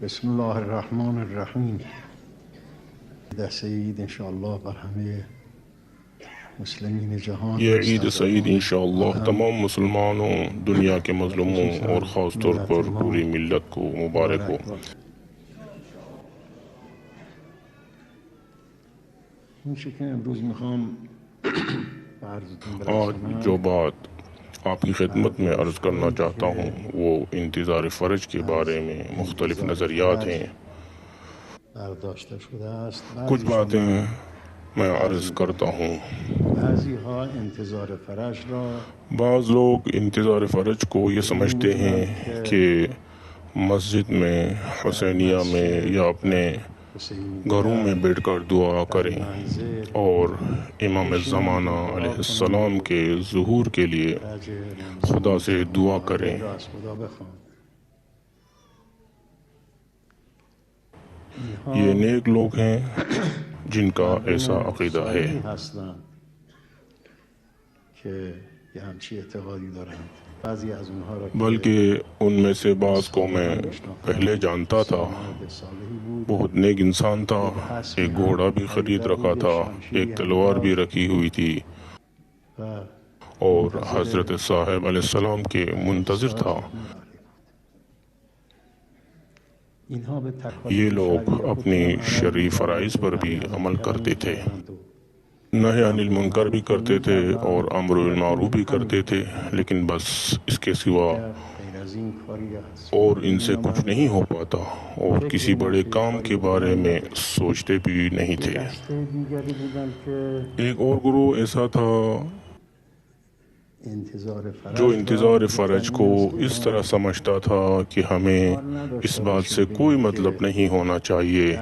بسم الله الرحمن الرحیم. عید سعید انشاءالله بر همه مسلمین جهان. یہ عید سعید انشاءاللہ تمام مسلمانوں، دنیا کے مظلوموں اور خاص طور پر پوری ملت کو مبارک ہو۔ آج جو بات آپ کی خدمت میں عرض کرنا چاہتا ہوں وہ انتظار فرج کے بارے میں مختلف نظریات ہیں۔ کچھ باتیں میں عرض کرتا ہوں۔ بعض لوگ انتظار فرج کو یہ سمجھتے ہیں کہ مسجد میں، حسینیہ میں یا اپنے گھروں میں بیٹھ کر دعا کریں اور امام زمانہ علیہ السلام کے ظہور کے لیے خدا سے دعا کریں۔ یہ نیک لوگ ہیں جن کا ایسا عقیدہ ہے۔ بلکہ ان میں سے بعض کو میں پہلے جانتا تھا۔ بہت نیک انسان تھا، ایک گھوڑا بھی خرید رکھا تھا، ایک تلوار بھی رکھی ہوئی تھی اور حضرت صاحب علیہ السلام کے منتظر تھا۔ یہ لوگ اپنی شرعی فرائض پر بھی عمل کرتے تھے، نہی عن المنکر بھی کرتے تھے اور امر بالمعروف بھی کرتے تھے، لیکن بس اس کے سوا اور ان سے کچھ نہیں ہو پاتا اور کسی بڑے کام کے بارے میں سوچتے بھی نہیں تھے۔ ایک اور گروہ ایسا تھا جو انتظار فرج کو اس طرح سمجھتا تھا کہ ہمیں اس بات سے کوئی مطلب نہیں ہونا چاہیے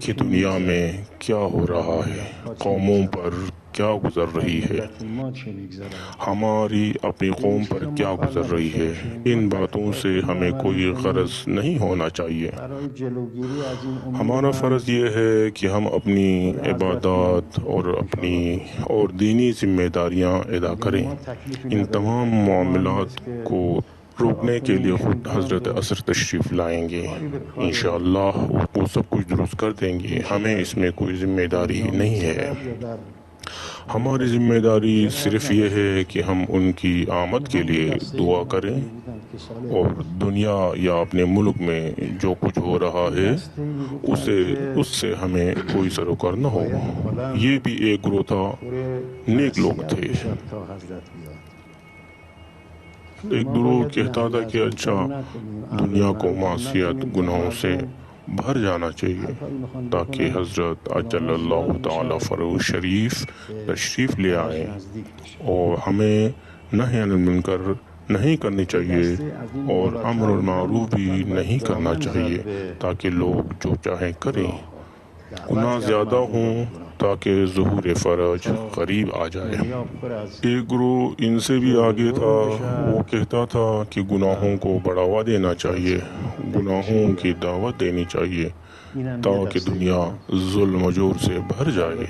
کہ دنیا میں کیا ہو رہا ہے، قوموں پر کیا گزر رہی ہے، ہماری اپنی قوم پر کیا گزر رہی ہے، ان باتوں سے ہمیں کوئی غرض نہیں ہونا چاہیے۔ ہمارا فرض یہ ہے کہ ہم اپنی عبادات اور دینی ذمہ داریاں ادا کریں۔ ان تمام معاملات کو روکنے کے لیے خود حضرت عصر تشریف لائیں گے، انشاءاللہ وہ سب کچھ درست کر دیں گے۔ ہمیں اس میں کوئی ذمہ داری نہیں ہے۔ ہماری ذمہ داری صرف یہ ہے کہ ہم ان کی آمد کے لیے دعا کریں اور دنیا یا اپنے ملک میں جو کچھ ہو رہا ہے اس سے ہمیں کوئی سروکار نہ ہو۔ یہ بھی ایک گروہ تھا، نیک لوگ تھے۔ ایک گروہ کہتا تھا کہ اچھا، دنیا کو معصیت، گناہوں سے بھر جانا چاہیے تاکہ حضرت اجل اللہ تعالی فرج شریف تشریف لے آئیں، اور ہمیں نہی عن المنکر نہیں کرنی چاہیے اور امر بالمعروف بھی نہیں کرنا چاہیے تاکہ لوگ جو چاہیں کریں، گناہ زیادہ ہوں تاکہ ظہور فرج قریب آ جائے۔ ایک گروہ ان سے بھی آگے تھا، وہ کہتا تھا کہ گناہوں کو بڑھاوا دینا چاہیے، گناہوں کی دعوت دینی چاہیے تاکہ دنیا ظلم و جور سے بھر جائے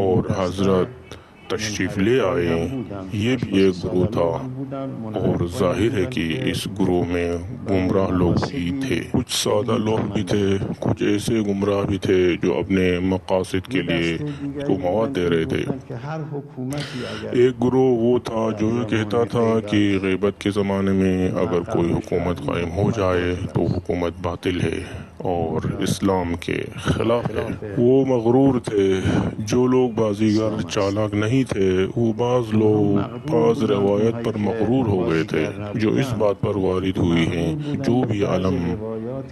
اور حضرت تشریف لے آئیں۔ یہ بھی ایک گروہ تھا اور ظاہر ہے کہ اس گروہ میں گمراہ لوگ بھی تھے، کچھ سادہ لوگ بھی تھے، کچھ ایسے گمراہ بھی تھے جو اپنے مقاصد کے لیے کو مواد دے رہے تھے۔ ایک گروہ وہ تھا جو یہ کہتا تھا کہ غیبت کے زمانے میں اگر کوئی حکومت قائم ہو جائے تو حکومت باطل ہے اور اسلام کے خلاف ہے۔ وہ مغرور تھے۔ جو لوگ بازیگر چالاک نہیں تھے، وہ بعض روایت پر مغرور ہو گئے تھے جو اس بات پر وارد ہوئی ہیں، جو بھی علم،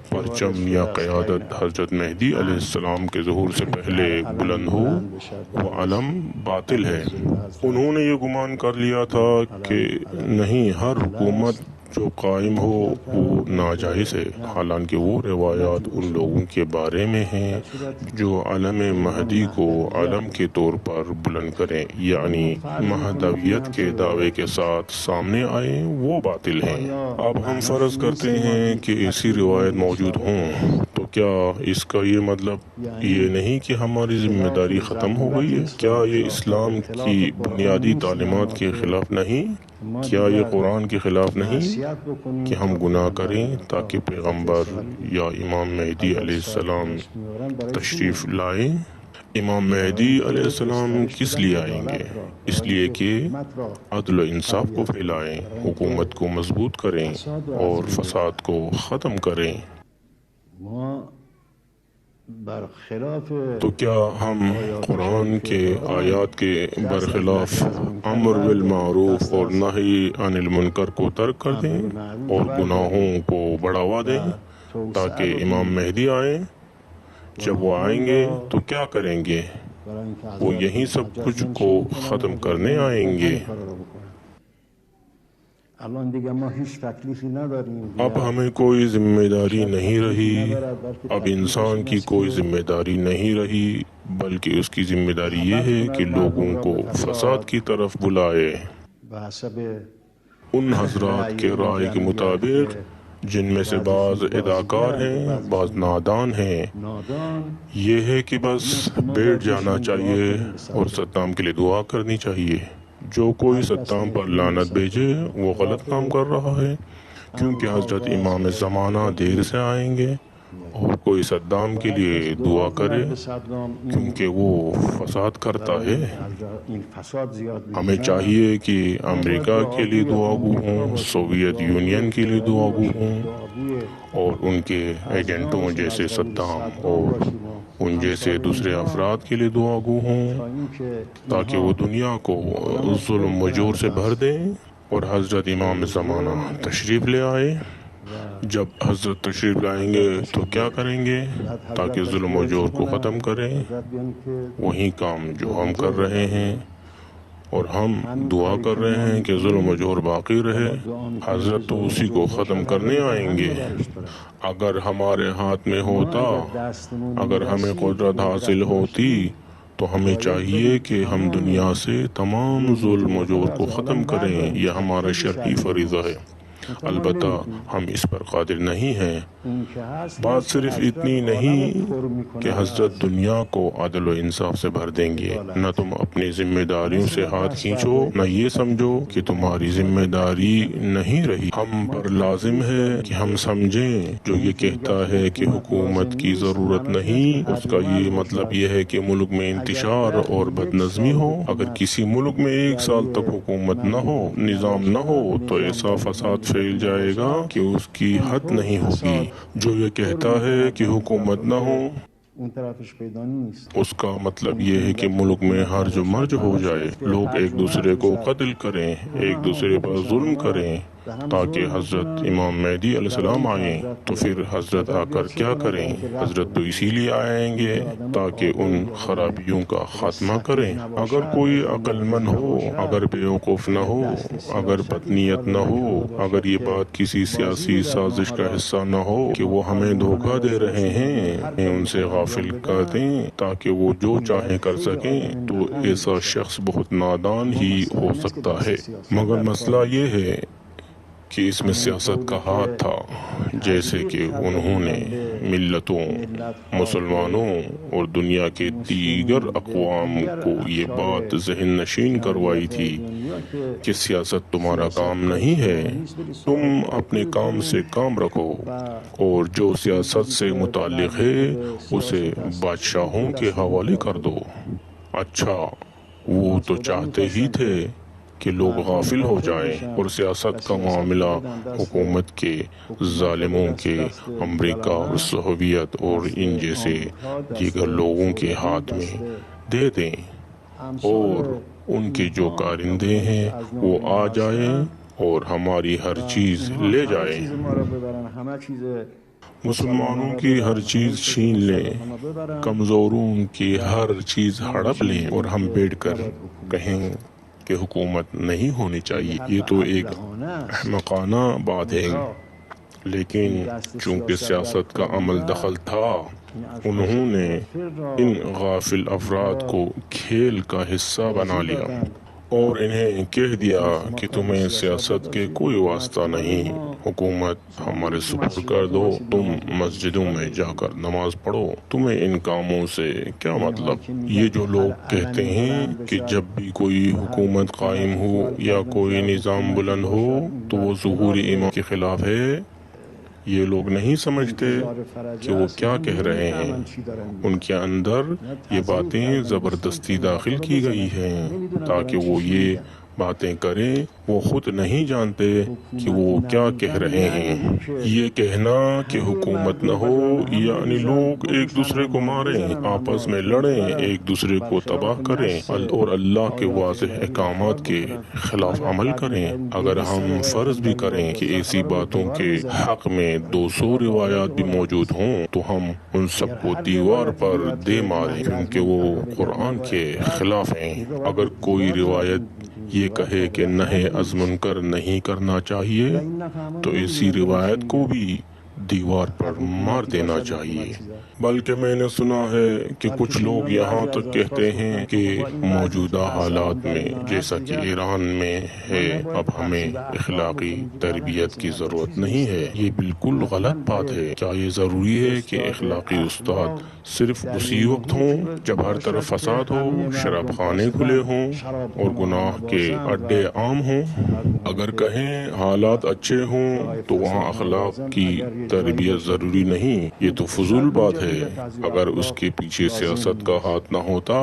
پرچم یا قیادت حضرت مہدی علیہ السلام کے ظہور سے پہلے بلند ہو، وہ علم باطل ہے۔ انہوں نے یہ گمان کر لیا تھا کہ نہیں، ہر حکومت جو قائم ہو وہ ناجائز ہے، حالانکہ وہ روایات ان لوگوں کے بارے میں ہیں جو علم مہدی کو علم کے طور پر بلند کریں، یعنی مہدویت کے دعوے کے ساتھ سامنے آئیں، وہ باطل ہیں۔ اب ہم فرض کرتے ہیں کہ ایسی روایت موجود ہوں، تو کیا اس کا یہ مطلب یہ نہیں کہ ہماری ذمہ داری ختم ہو گئی ہے؟ کیا یہ اسلام کی بنیادی تعلیمات کے خلاف نہیں؟ کیا یہ قرآن کے خلاف نہیں کہ ہم گناہ کریں تاکہ پیغمبر یا امام مہدی علیہ السلام تشریف لائیں؟ امام مہدی علیہ السلام کس لیے آئیں گے؟ اس لیے کہ عدل و انصاف کو پھیلائیں، حکومت کو مضبوط کریں اور فساد کو ختم کریں۔ تو کیا ہم قرآن کے آیات کے برخلاف امر بالمعروف اور نہی عن المنکر کو ترک کر دیں اور گناہوں کو بڑھاوا دیں تاکہ امام مہدی آئیں؟ جب وہ آئیں گے تو کیا کریں گے؟ وہ یہیں سب کچھ کو ختم کرنے آئیں گے۔ اب ہمیں کوئی ذمہ داری نہیں رہی، اب انسان کی کوئی ذمہ داری نہیں رہی، بلکہ اس کی ذمہ داری یہ ہے کہ لوگوں کو فساد کی طرف بلائے، ان حضرات کے رائے کے مطابق جن میں سے بعض اداکار ہیں، بعض نادان ہیں۔ یہ ہے کہ بس بیٹھ جانا چاہیے اور صدام کے لیے دعا کرنی چاہیے۔ جو کوئی صدام پر لعنت بھیجے وہ غلط کام کر رہا ہے، کیونکہ حضرت امام زمانہ دیر سے آئیں گے، اور کوئی صدام کے لیے دعا کرے کیونکہ وہ فساد کرتا ہے۔ ہمیں چاہیے کہ امریکہ کے لیے دعا گو ہوں، سوویت یونین کے لیے دعا گو ہوں، اور ان کے ایجنٹوں جیسے صدام اور ان جیسے دوسرے افراد کے لیے دعا گو ہوں، تاکہ وہ دنیا کو ظلم و جور سے بھر دیں اور حضرت امام زمانہ تشریف لے آئے۔ جب حضرت تشریف لائیں گے تو کیا کریں گے تاکہ ظلم و جور کو ختم کریں؟ وہی کام جو ہم کر رہے ہیں، اور ہم دعا کر رہے ہیں کہ ظلم و جور باقی رہے۔ حضرت تو اسی کو ختم کرنے آئیں گے۔ اگر ہمارے ہاتھ میں ہوتا، اگر ہمیں قدرت حاصل ہوتی، تو ہمیں چاہیے کہ ہم دنیا سے تمام ظلم و جور کو ختم کریں۔ یہ ہمارا شرعی فریضہ ہے، البتہ ہم اس پر قادر نہیں ہیں۔ بات صرف اتنی نہیں کہ حضرت دنیا کو عدل و انصاف سے بھر دیں گے، نہ تم اپنی ذمہ داریوں سے ہاتھ کھینچو، نہ یہ سمجھو کہ تمہاری ذمہ داری نہیں رہی۔ ہم پر لازم ہے کہ ہم سمجھیں جو یہ کہتا ہے کہ حکومت کی ضرورت نہیں، اس کا یہ مطلب یہ ہے کہ ملک میں انتشار اور بد نظمی ہو۔ اگر کسی ملک میں 1 سال تک حکومت نہ ہو، نظام نہ ہو، تو ایسا فساد پھیل جائے گا کہ اس کی حد نہیں ہوگی۔ جو یہ کہتا ہے کہ حکومت نہ ہو، اس کا مطلب یہ ہے کہ ملک میں ہرج و مرج ہو جائے، لوگ ایک دوسرے کو قتل کریں، ایک دوسرے پر ظلم کریں، تاکہ حضرت امام مہدی علیہ السلام آئیں۔ تو پھر حضرت آ کر کیا کریں؟ حضرت تو اسی لیے آئیں گے تاکہ ان خرابیوں کا خاتمہ کریں۔ اگر کوئی عقل مند ہو، اگر بیوقوف نہ ہو، اگر بدنیت نہ ہو، اگر یہ بات کسی سیاسی سازش کا حصہ نہ ہو کہ وہ ہمیں دھوکہ دے رہے ہیں، ان سے غافل کر دیں تاکہ وہ جو چاہیں کر سکیں، تو ایسا شخص بہت نادان ہی ہو سکتا ہے۔ مگر مسئلہ یہ ہے کہ اس میں سیاست کا ہاتھ تھا، جیسے کہ انہوں نے ملتوں، مسلمانوں اور دنیا کے دیگر اقوام کو یہ بات ذہن نشین کروائی تھی کہ سیاست تمہارا کام نہیں ہے، تم اپنے کام سے کام رکھو، اور جو سیاست سے متعلق ہے اسے بادشاہوں کے حوالے کر دو۔ اچھا، وہ تو چاہتے ہی تھے کہ لوگ غافل ہو جائیں اور سیاست کا معاملہ حکومت کے ظالموں کے، امریکہ اور سوویت اور ان جیسے دیگر لوگوں کے ہاتھ میں دے دیں، اور ان کے جو کارندے ہیں وہ آ جائیں اور ہماری ہر چیز لے جائیں، مسلمانوں کی ہر چیز چھین لیں، کمزوروں کی ہر چیز ہڑپ لیں، اور ہم بیٹھ کر کہیں کہ حکومت نہیں ہونی چاہیے۔ یہ تو ایک احمقانہ بات ہے، لیکن چونکہ سیاست کا عمل دخل تھا، انہوں نے ان غافل افراد کو کھیل کا حصہ بنا لیا، اور انہیں کہہ دیا کہ تمہیں سیاست کے کوئی واسطہ نہیں، حکومت ہمارے سپرد کر دو، تم مسجدوں میں جا کر نماز پڑھو، تمہیں ان کاموں سے کیا مطلب؟ یہ جو لوگ کہتے ہیں کہ جب بھی کوئی حکومت قائم ہو یا کوئی نظام بلند ہو تو وہ ظہوری ایمان کے خلاف ہے، یہ لوگ نہیں سمجھتے کہ وہ کیا کہہ رہے ہیں۔ ان کے اندر یہ باتیں زبردستی داخل کی گئی ہیں تاکہ وہ یہ باتیں کریں، وہ خود نہیں جانتے کہ وہ کیا کہہ رہے ہیں۔ یہ کہنا کہ حکومت نہ ہو یعنی لوگ ایک دوسرے کو ماریں، آپس میں لڑیں، ایک دوسرے کو تباہ کریں اور اللہ کے واضح احکامات کے خلاف عمل کریں۔ اگر ہم فرض بھی کریں کہ ایسی باتوں کے حق میں 200 روایات بھی موجود ہوں تو ہم ان سب کو دیوار پر دے ماریں کیونکہ وہ قرآن کے خلاف ہیں۔ اگر کوئی روایت یہ کہے کہ نہی از منکر نہیں کرنا چاہیے تو اسی روایت کو بھی دیوار پر مار دینا چاہیے۔ بلکہ میں نے سنا ہے کہ کچھ لوگ یہاں تک کہتے ہیں کہ موجودہ حالات میں جیسا کہ ایران میں ہے اب ہمیں اخلاقی تربیت کی ضرورت نہیں ہے۔ یہ بالکل غلط بات ہے۔ کیا یہ ضروری ہے کہ اخلاقی استاد صرف اسی وقت ہوں جب ہر طرف فساد ہو، شراب خانے کھلے ہوں اور گناہ کے اڈے عام ہوں؟ اگر کہیں حالات اچھے ہوں تو وہاں اخلاق کی تربیت ضروری نہیں، یہ تو فضول بات ہے۔ اگر اس کے پیچھے سیاست کا ہاتھ نہ ہوتا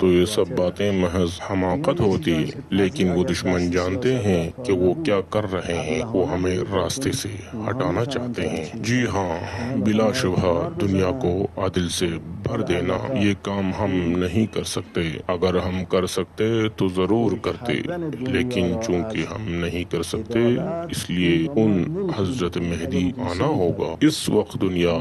تو یہ سب باتیں محض حماقت ہوتی، لیکن وہ دشمن جانتے ہیں کہ وہ کیا کر رہے ہیں، وہ ہمیں راستے سے ہٹانا چاہتے ہیں۔ جی ہاں، بلا شبہ دنیا کو عدل سے بھر دینا یہ کام ہم نہیں کر سکتے، اگر ہم کر سکتے تو ضرور کرتے، لیکن چونکہ ہم نہیں کر سکتے اس لیے ان حضرت مہدی آنا ہوگا۔ اس وقت دنیا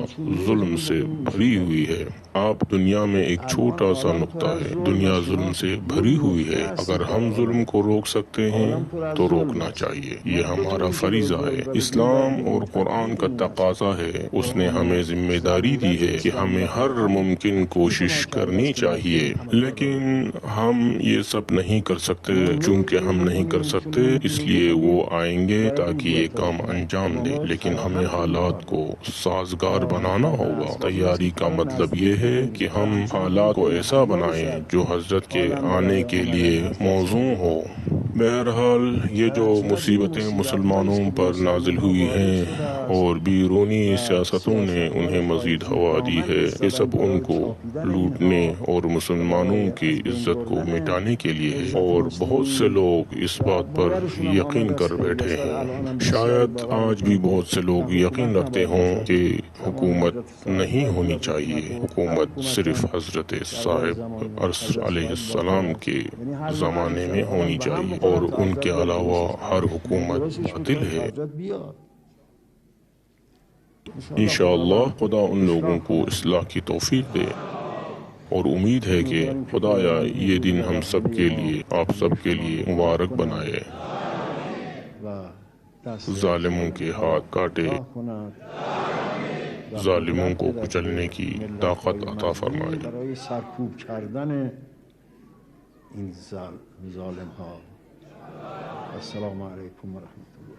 ظلم سے بھری ہوئی ہے۔ آپ دنیا میں ایک چھوٹا سا نقطہ ہے، دنیا ظلم سے بھری ہوئی ہے۔ اگر ہم ظلم کو روک سکتے ہیں تو روکنا چاہیے، یہ ہمارا فریضہ ہے۔ اسلام اور قرآن کا تقاضا ہے، اس نے ہمیں ذمہ داری دی ہے کہ ہمیں ہر ممکن کوشش کرنی چاہیے، لیکن ہم یہ سب نہیں کر سکتے۔ چونکہ ہم نہیں کر سکتے اس لیے وہ آئیں گے تاکہ یہ کام انجام دیں، لیکن ہمیں حالات کو سازگار بنانا ہوگا۔ تیاری کا مطلب یہ ہے کہ ہم حالات کو ایسا بنائیں جو حضرت کے آنے کے لیے موزوں ہو۔ بہرحال یہ جو مصیبتیں مسلمانوں پر نازل ہوئی ہیں اور بیرونی سیاستوں نے انہیں مزید ہوا دی ہے، یہ سب ان کو لوٹنے اور مسلمانوں کی عزت کو مٹانے کے لیے ہے، اور بہت سے لوگ اس بات پر یقین کر بیٹھے ہیں۔ شاید آج بھی بہت سے لوگ یقین رکھتے ہوں کہ حکومت نہیں ہونی چاہیے، حکومت صرف حضرت صاحب عرص علیہ السلام کے زمانے میں ہونی چاہیے اور ان کے علاوہ ہر حکومت باطل ہے۔ انشاءاللہ خدا ان لوگوں کو اصلاح کی توفیق دے، اور امید ہے کہ خدایا یہ دن ہم سب کے لیے، آپ سب کے لیے مبارک بنائے، ظالموں کے ہاتھ کاٹے، ظالموں کو کچلنے کی طاقت عطا فرمائے۔ برای سرکوب کردن این ظالم ها. السلام علیکم و رحمت الله.